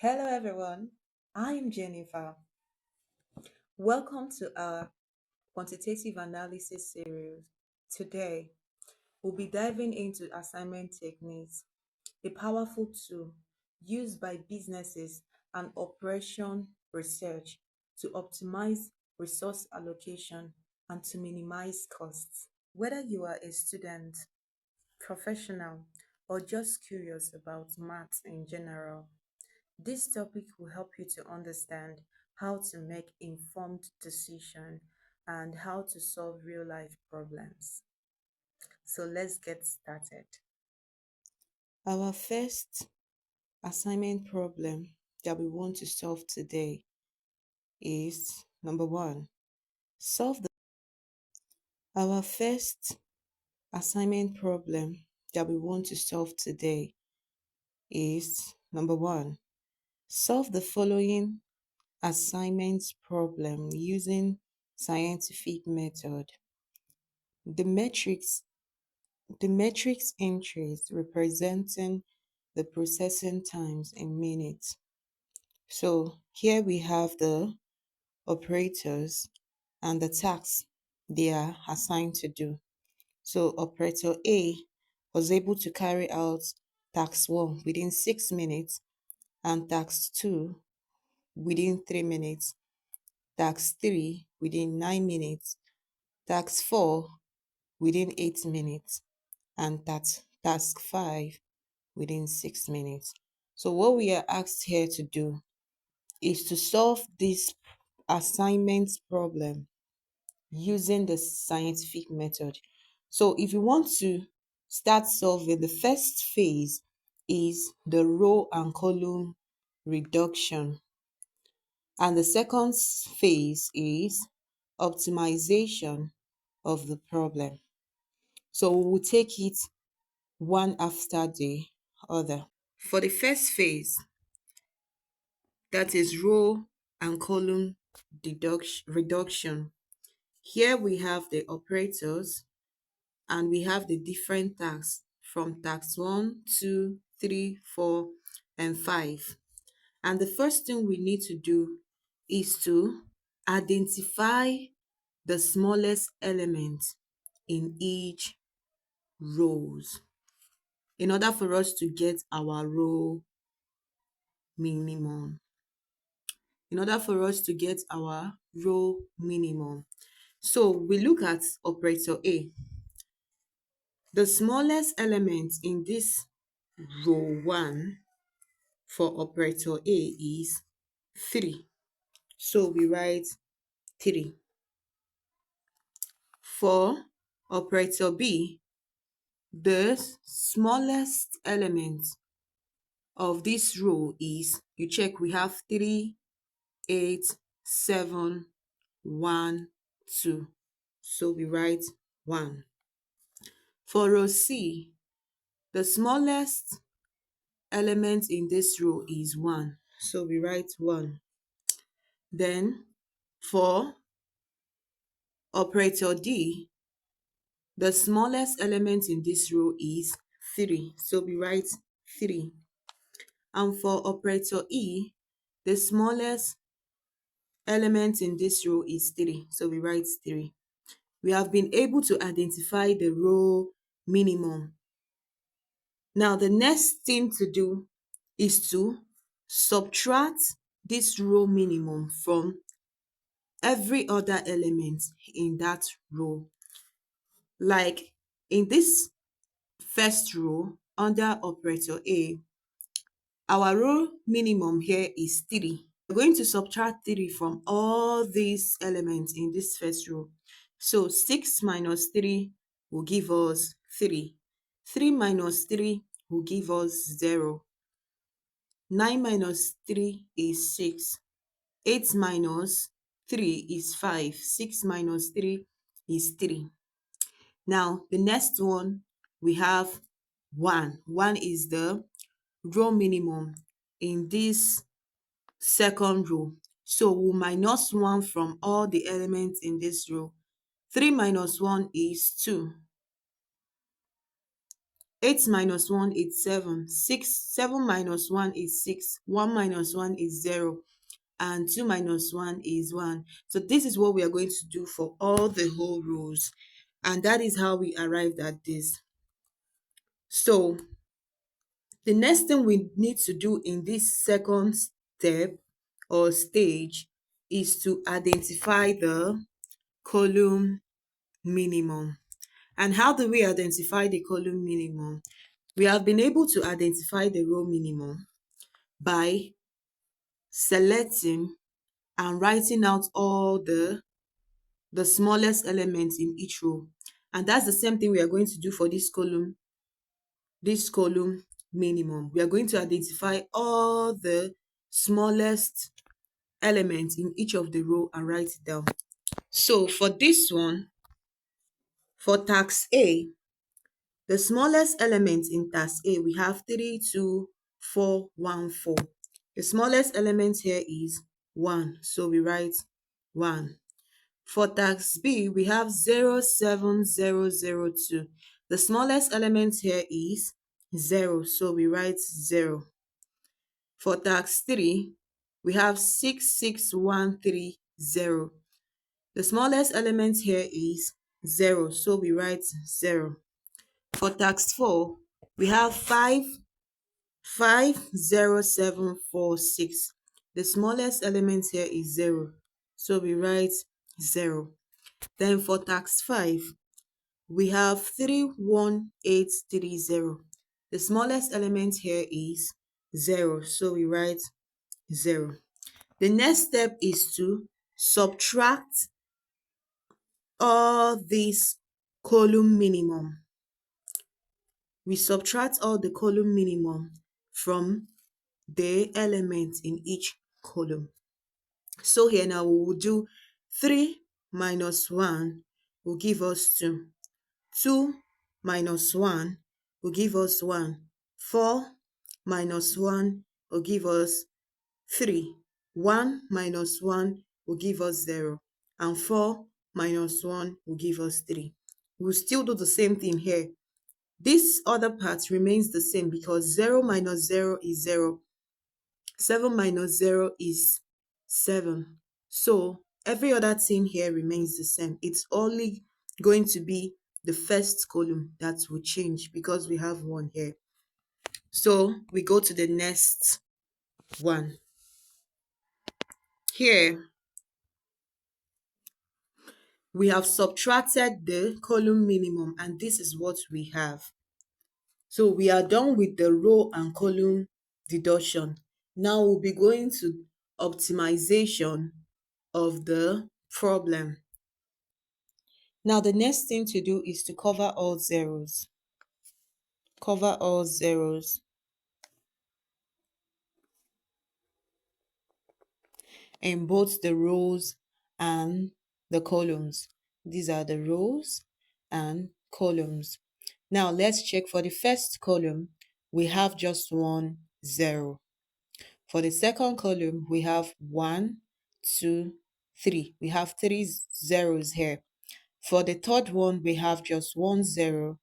Hello, everyone. I am Jennifer. Welcome to our quantitative analysis series. Today, we'll be diving into assignment techniques, a powerful tool used by businesses and operation research to optimize resource allocation and to minimize costs. Whether you are a student, professional, or just curious about maths in general, this topic will help you to understand how to make informed decisions and how to solve real life problems. So let's get started. Our first assignment problem that we want to solve today is number one, solve the our first assignment problem that we want to solve today is number one, solve the following assignment problem using scientific method. The metrics the metrics entries representing the processing times in minutes. So here we have the operators and the tasks they are assigned to do. So operator A was able to carry out task 1 within 6 minutes and task 2 within 3 minutes, task 3 within 9 minutes, task 4 within 8 minutes, and task 5 within 6 minutes. So what we are asked here to do is to solve this assignment problem using the scientific method. So if you want to start solving, the first phase is the row and column reduction. And the second phase is optimization of the problem. So we will take it one after the other. For the first phase, that is row and column reduction. Here we have the operators and we have the different tasks from task 1, 2, 3, 4, and 5. And the first thing we need to do is to identify the smallest element in each rows in order for us to get our row minimum. In order for us to get our row minimum. So we look at operator A. The smallest element in this row 1 for operator A is 3. So we write 3. For operator B, the smallest element of this row is, you check, we have 3, 8, 7, 1, 2. So we write 1. For row C, the smallest element in this row is 1. So we write 1. Then for operator D, the smallest element in this row is 3. So we write 3. And for operator E, the smallest element in this row is 3. So we write 3. We have been able to identify the row minimum. Now the next thing to do is to subtract this row minimum from every other element in that row. Like in this first row under operator A, our row minimum here is 3. We're going to subtract 3 from all these elements in this first row. So 6 minus 3 will give us 3. 3 minus 3 will give us 0. 9 minus 3 is 6. 8 minus 3 is 5. 6 minus 3 is 3. Now, the next one, we have 1. 1 is the row minimum in this second row. So we'll minus 1 from all the elements in this row. 3 minus 1 is 2. 8 minus 1 is 7. 7 minus 1 is 6. 1 minus 1 is 0. And 2 minus 1 is 1. So this is what we are going to do for all the whole rows. And that is how we arrived at this. So the next thing we need to do in this second step or stage is to identify the column minimum. And how do we identify the column minimum? We have been able to identify the row minimum by selecting and writing out all the smallest elements in each row. And that's the same thing we are going to do for this column minimum. We are going to identify all the smallest elements in each of the row and write it down. So for this one, for task A, the smallest element in task A, we have 3, 2, 4, 1, 4. The smallest element here is 1, so we write 1. For task B, we have 0, 7, 0, 0, 2. The smallest element here is 0, so we write 0. For task 3, we have 6, 6, 1, 3, 0. The smallest element here is 0, so we write 0. For task 4, we have 5, 5, 0, 7, 4, 6. The smallest element here is 0, so we write 0. Then for task 5, we have 3, 1, 8, 3, 0. The smallest element here is 0, so we write 0. The next step is to subtract all these column minimum. We subtract all the column minimum from the elements in each column. So here now we will do 3 minus 1 will give us 2. 2 minus 1 will give us 1. 4 minus 1 will give us 3. 1 minus 1 will give us 0. And 4 minus 1 will give us 3. We'll still do the same thing here. This other part remains the same because 0 minus 0 is 0. 7 minus 0 is 7. So every other thing here remains the same. It's only going to be the first column that will change because we have 1 here. So we go to the next one. Here, we have subtracted the column minimum and this is what we have. So we are done with the row and column deduction. Now we'll be going to optimization of the problem. Now the next thing to do is to cover all zeros. Cover all zeros. In both the rows and the columns. These are the rows and columns. Now let's check for the first column. We have just 1 0. For the second column, we have 1, 2, 3. We have 3 zeros here. For the third one, we have just 1 0.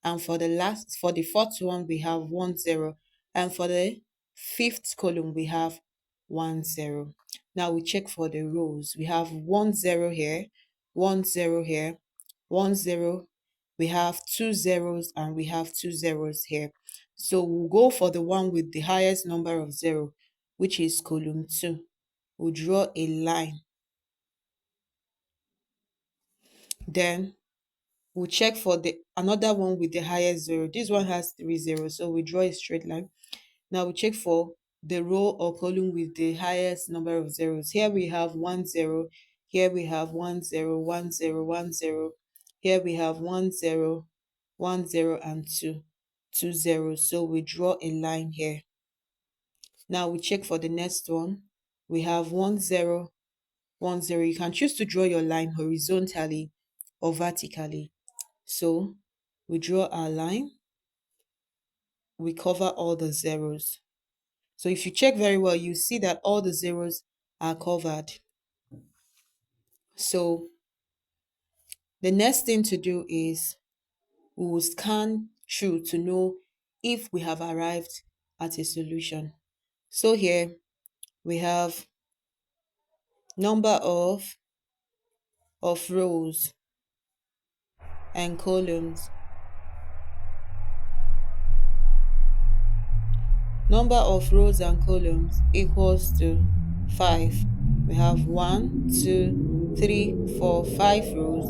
And for the fourth one, we have 1 0. And for the fifth column, we have 1 0. Now we check for the rows. We have 1 0 here, 1 0 here, 1 0. We have 2 zeros and we have 2 zeros here. So we'll go for the one with the highest number of 0, which is column 2. We'll draw a line. Then we'll check for the another one with the highest 0. This one has 3 zeros, so we draw a straight line. Now we check for the row or column with the highest number of zeros. Here we have 1 0. Here we have 1 0, 1 0, 1 0. Here we have 1 0, 1 0, and 2 zeros. So we draw a line here. Now we check for the next one. We have 1 0, 1 0. You can choose to draw your line horizontally or vertically. So we draw our line. We cover all the zeros. So if you check very well, you see that all the zeros are covered. So the next thing to do is we will scan true to know if we have arrived at a solution. So here we have number of rows and columns. Number of rows and columns equals to 5. We have 1, 2, 3, 4, 5 rows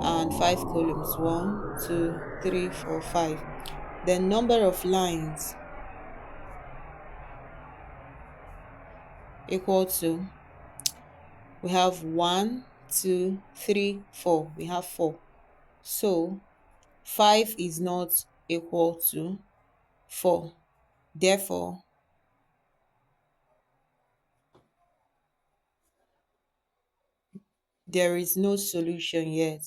and 5 columns. 1, 2, 3, 4, 5. Then number of lines equal to, we have 1, 2, 3, 4. We have 4. So 5 is not equal to 4. Therefore, there is no solution yet.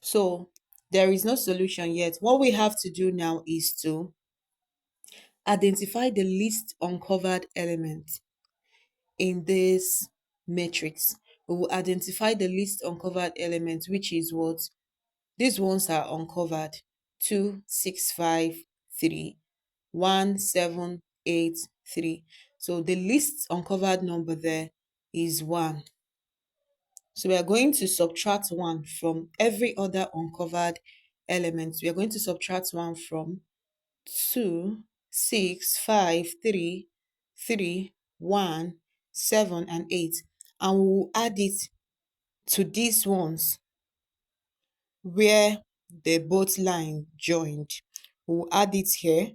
So there is no solution yet. What we have to do now is to identify the least uncovered element in this matrix. We will identify the least uncovered element, which is what? These ones are uncovered. 2, 6, 5, 3, 1, 7, 8, 3. So the least uncovered number there is 1. So we are going to subtract 1 from every other uncovered element. We are going to subtract 1 from 2, 6, 5, 3, 3, 1, 7, and 8. And we will add it to these ones where they both line joined. We will add it here,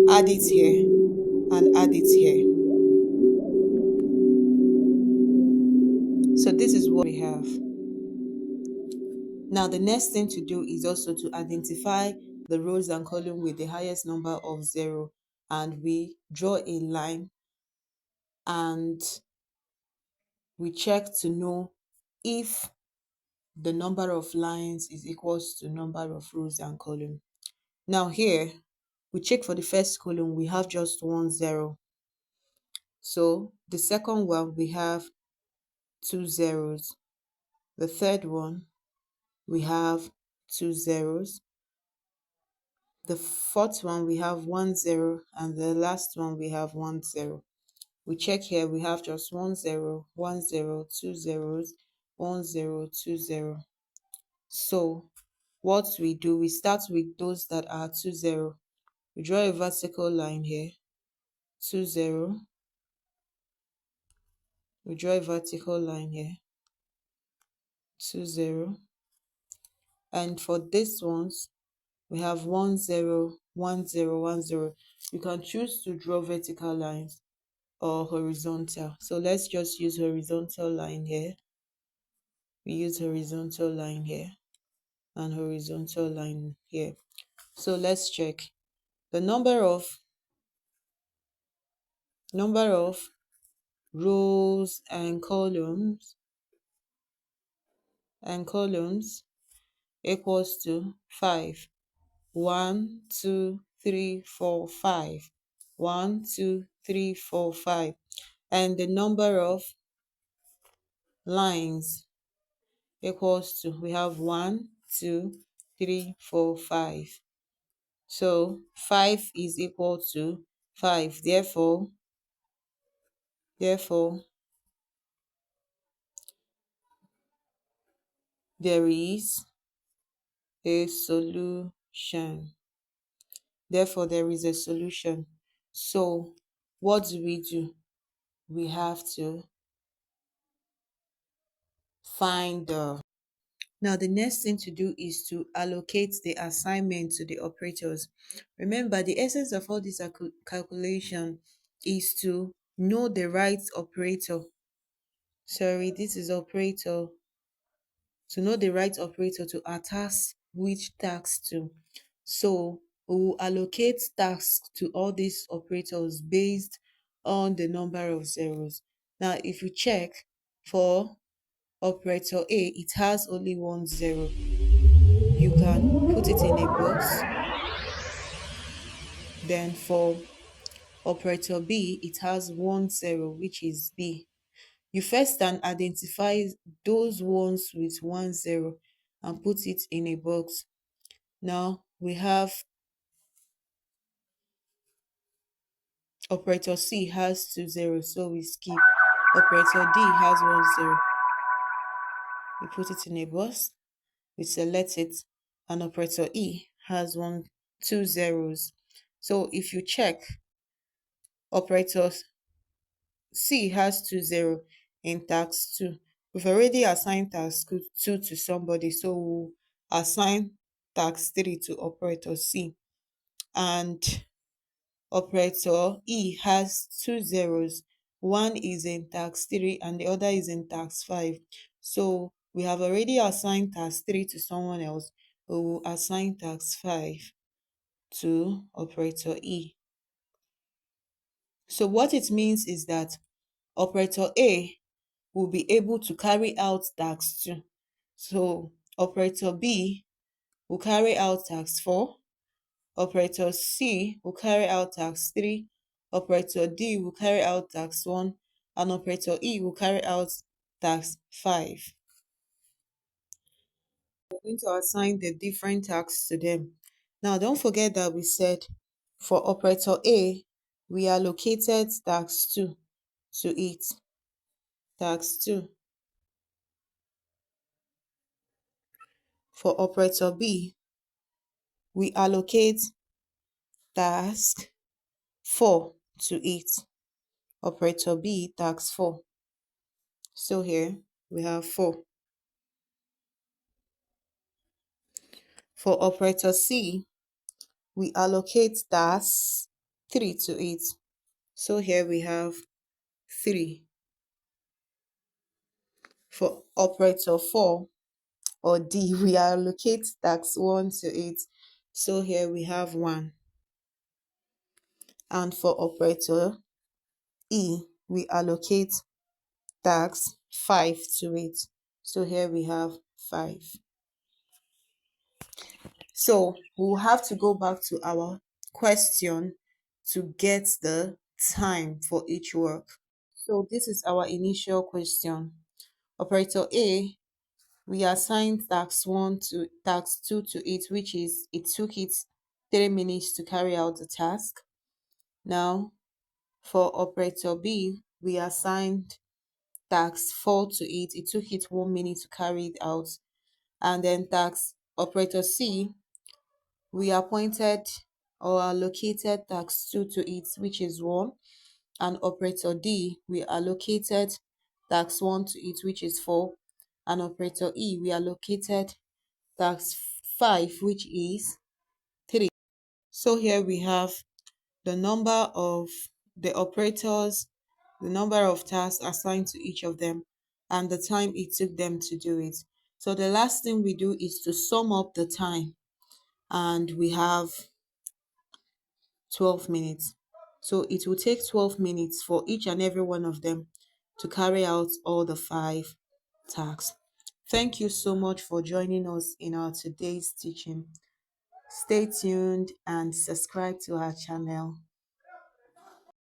and add it here. So this is what we have. Now the next thing to do is also to identify the rows and column with the highest number of 0, and we draw a line and we check to know if the number of lines is equals to number of rows and column. Now here we check for the first column, we have just 1 0. So the second one we have 2 zeros. The third one we have 2 zeros. The fourth one we have 1 0, and the last one we have 1 0. We check here, we have just 1 0, 1 0, 2 zeros, 1 0, 2 0. So what we do, we start with those that are 2 0. We draw a vertical line here, 2 0. We draw a vertical line here, 2 0. And for these ones, we have 1 0, 1 0, 1 0. You can choose to draw vertical lines or horizontal. So let's just use horizontal line here. We use horizontal line here and horizontal line here. So let's check the number of rows and columns equals to 5. 1, 2, 3, 4, 5. 1, 2, 3, 4, 5. And the number of lines equals to, we have 1, 2, 3, 4, 5. So 5 is equal to 5. Therefore, there is a solution. Therefore, there is a solution. So what do? We have to find the. Now, the next thing to do is to allocate the assignment to the operators. Remember, the essence of all this calculation is to know the right operator. Sorry, this is operator. To know the right operator to attach which task to. So we will allocate tasks to all these operators based on the number of zeros. Now, if you check for operator A, it has only 1 0. You can put it in a box. Then for operator B, it has 1 0, which is B. You first can identify those ones with 1 0, and put it in a box. Now we have operator C has 2 zeros, so we skip. Operator D has 1 0. We put it in a box, we select it, and operator E has 2 zeros. So if you check, operator C has 2 0 in task 2. We've already assigned task 2 to somebody, so we'll assign task 3 to operator C. And operator E has 2 zeros. One is in task 3 and the other is in task 5. So we have already assigned task 3 to someone else. We will assign task 5 to operator E. So what it means is that operator A will be able to carry out task 2. So operator B will carry out task 4. Operator C will carry out task 3. Operator D will carry out task 1. And operator E will carry out task 5. We're going to assign the different tasks to them. Now, don't forget that we said for operator A, we allocated task 2 to it. Task 2. For operator B, we allocate task 4 to it. Operator B, task 4. So here we have 4. For operator C, we allocate task 3 to it. So here we have 3. For operator 4 or D, we allocate task 1 to it. So here we have 1. And for operator E, we allocate task 5 to it. So here we have 5. So we'll have to go back to our question to get the time for each work. So this is our initial question. Operator A, we assigned task 1 to task 2 to it, which is it took it 3 minutes to carry out the task. Now for operator B, we assigned task 4 to it. It took it 1 minute to carry it out. And then task operator C, we appointed or allocated task 2 to it, which is 1. And operator D, we allocated task 1 to it, which is 4. And operator E, we allocated task 5, which is 3. So here we have the number of the operators, the number of tasks assigned to each of them, and the time it took them to do it. So the last thing we do is to sum up the time, and we have 12 minutes. So it will take 12 minutes for each and every one of them to carry out all the 5 tasks. Thank you so much for joining us in our today's teaching. Stay tuned and subscribe to our channel.